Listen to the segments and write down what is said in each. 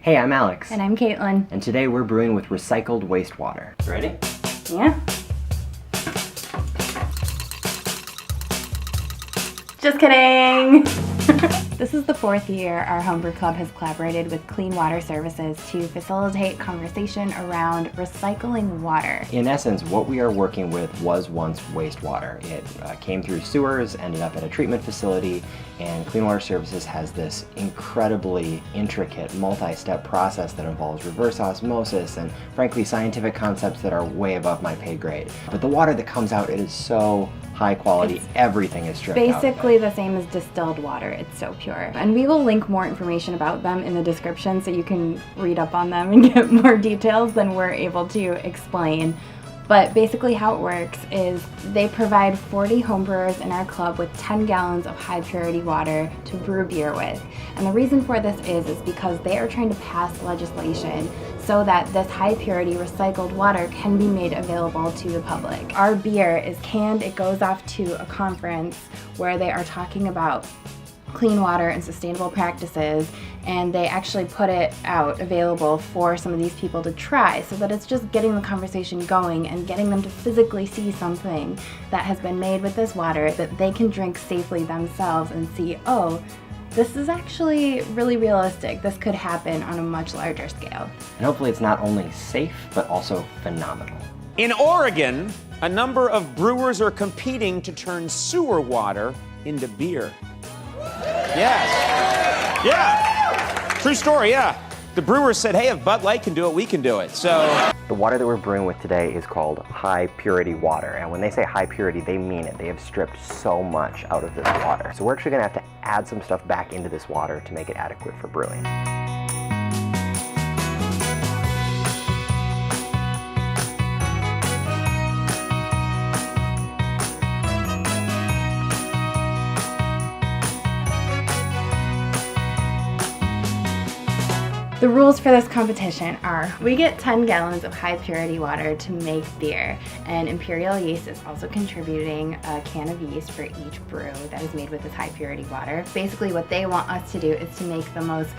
Hey, I'm Alex. And I'm Caitlin. And today we're brewing with recycled wastewater. Ready? Yeah. Just kidding! This is the fourth year our homebrew club has collaborated with Clean Water Services to facilitate conversation around recycling water. In essence, what we are working with was once wastewater. It came through sewers, ended up at a treatment facility, and Clean Water Services has this incredibly intricate multi-step process that involves reverse osmosis and frankly scientific concepts that are way above my pay grade. But the water that comes out, it is so high quality, everything is stripped out. Basically the same as distilled water, it's so pure. And we will link more information about them in the description so you can read up on them and get more details than we're able to explain. But basically how it works is they provide 40 homebrewers in our club with 10 gallons of high purity water to brew beer with. And the reason for this is because they are trying to pass legislation so that this high purity recycled water can be made available to the public. Our beer is canned, it goes off to a conference where they are talking about clean water and sustainable practices, and they actually put it out available for some of these people to try, so that it's just getting the conversation going and getting them to physically see something that has been made with this water that they can drink safely themselves and see, oh, this is actually really realistic. This could happen on a much larger scale. And hopefully it's not only safe, but also phenomenal. In Oregon, a number of brewers are competing to turn sewer water into beer. Yes. Yeah. True story, yeah. The brewers said, hey, if Bud Light can do it, we can do it. So the water that we're brewing with today is called high purity water. And when they say high purity, they mean it. They have stripped so much out of this water. So we're actually gonna have to add some stuff back into this water to make it adequate for brewing. The rules for this competition are we get 10 gallons of high purity water to make beer, and Imperial Yeast is also contributing a can of yeast for each brew that is made with this high purity water. Basically what they want us to do is to make the most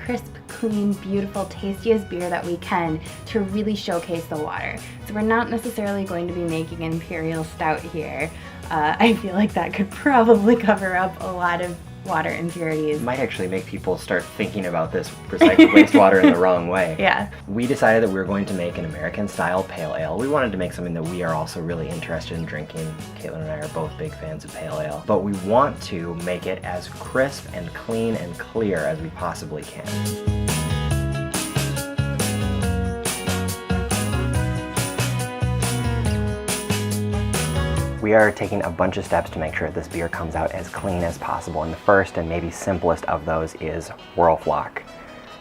crisp, clean, beautiful, tastiest beer that we can to really showcase the water. So we're not necessarily going to be making an Imperial Stout here. I feel like that could probably cover up a lot of water impurities. It might actually make people start thinking about this recycled wastewater in the wrong way. Yeah. We decided that we were going to make an American-style pale ale. We wanted to make something that we are also really interested in drinking. Caitlin and I are both big fans of pale ale. But we want to make it as crisp and clean and clear as we possibly can. We are taking a bunch of steps to make sure that this beer comes out as clean as possible, and the first and maybe simplest of those is whirlfloc.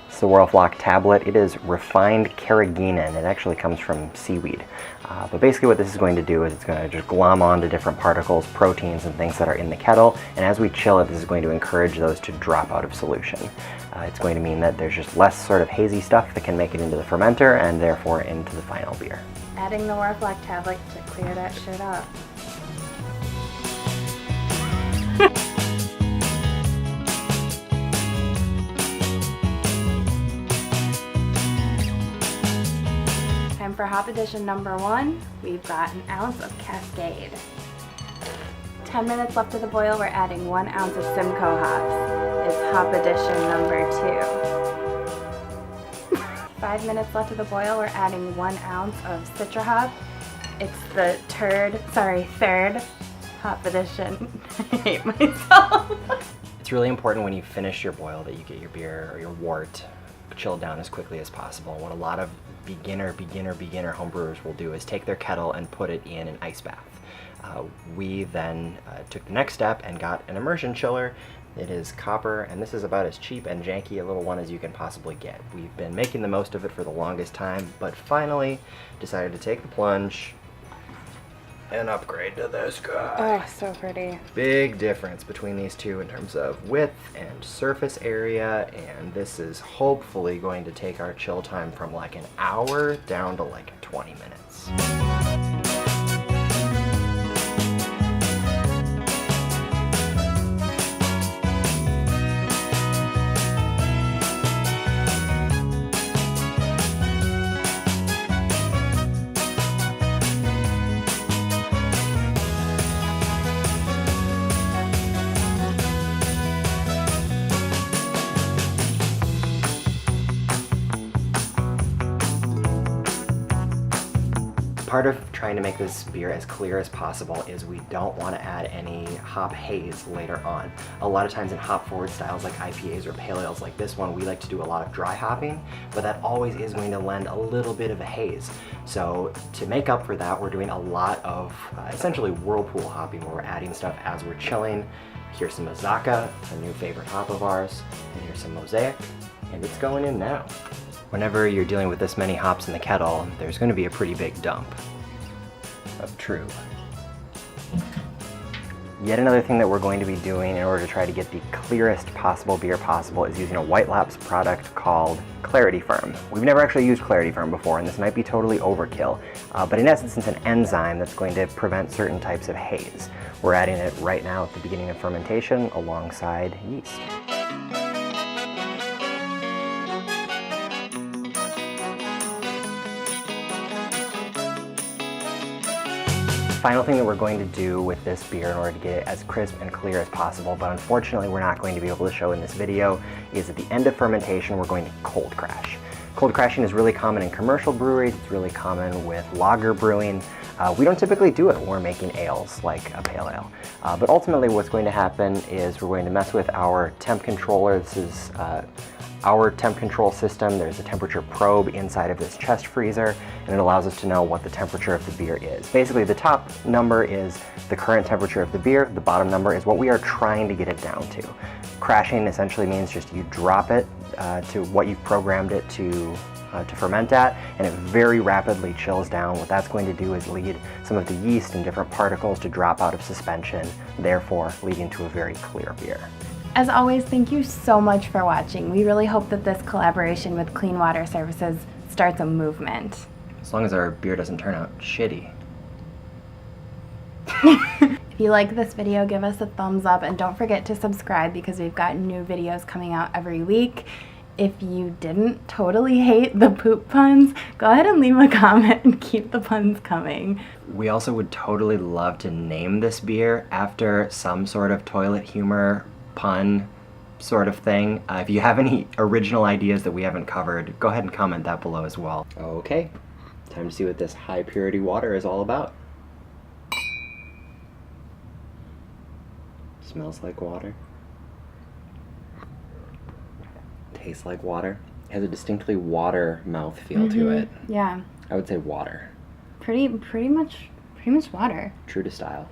It's the whirlfloc tablet. It is refined carrageenan. It actually comes from seaweed. But basically what this is going to do is it's going to just glom onto different particles, proteins, and things that are in the kettle, and as we chill it, this is going to encourage those to drop out of solution. It's going to mean that there's just less sort of hazy stuff that can make it into the fermenter and therefore into the final beer. Adding the whirlfloc tablet to clear that shit up. Time for hop addition number 1. We've got an ounce of Cascade. 10 minutes left of the boil, we're adding 1 ounce of Simcoe hops. It's hop addition number 2. 5 minutes left of the boil, we're adding 1 ounce of Citra hop. It's the third hop addition. I hate myself. It's really important when you finish your boil that you get your beer or your wort chilled down as quickly as possible. What a lot of beginner homebrewers will do is take their kettle and put it in an ice bath. We then took the next step and got an immersion chiller. It is copper, and this is about as cheap and janky a little one as you can possibly get. We've been making the most of it for the longest time, but finally decided to take the plunge and upgrade to this guy. Oh, so pretty. Big difference between these two in terms of width and surface area, and this is hopefully going to take our chill time from like an hour down to like 20 minutes. Part of trying to make this beer as clear as possible is we don't want to add any hop haze later on. A lot of times in hop forward styles like IPAs or pale ales like this one, we like to do a lot of dry hopping, but that always is going to lend a little bit of a haze. So to make up for that, we're doing a lot of essentially whirlpool hopping, where we're adding stuff as we're chilling. Here's some Azacca, a new favorite hop of ours, and here's some Mosaic, and it's going in now. Whenever you're dealing with this many hops in the kettle, there's going to be a pretty big dump of true. Yet another thing that we're going to be doing in order to try to get the clearest possible beer possible is using a White Labs product called Clarity Ferm. We've never actually used Clarity Ferm before, and this might be totally overkill, but in essence it's an enzyme that's going to prevent certain types of haze. We're adding it right now at the beginning of fermentation alongside yeast. Final thing that we're going to do with this beer in order to get it as crisp and clear as possible, but unfortunately we're not going to be able to show in this video, is at the end of fermentation we're going to cold crash. Cold crashing is really common in commercial breweries, it's really common with lager brewing. We don't typically do it when we're making ales like a pale ale. But ultimately what's going to happen is we're going to mess with our temp controller. This is our temp control system. There's a temperature probe inside of this chest freezer, and it allows us to know what the temperature of the beer is. Basically, the top number is the current temperature of the beer, the bottom number is what we are trying to get it down to. Crashing essentially means just you drop it to what you've programmed it to ferment at, and it very rapidly chills down. What that's going to do is lead some of the yeast and different particles to drop out of suspension, therefore leading to a very clear beer. As always, thank you so much for watching. We really hope that this collaboration with Clean Water Services starts a movement. As long as our beer doesn't turn out shitty. If you like this video, give us a thumbs up, and don't forget to subscribe because we've got new videos coming out every week. If you didn't totally hate the poop puns, go ahead and leave a comment and keep the puns coming. We also would totally love to name this beer after some sort of toilet humor pun sort of thing. If you have any original ideas that we haven't covered, go ahead and comment that below as well. Okay, time to see what this high purity water is all about. Smells like water. Tastes like water. It has a distinctly water mouth feel to it. Yeah. I would say water. Pretty much water. True to style.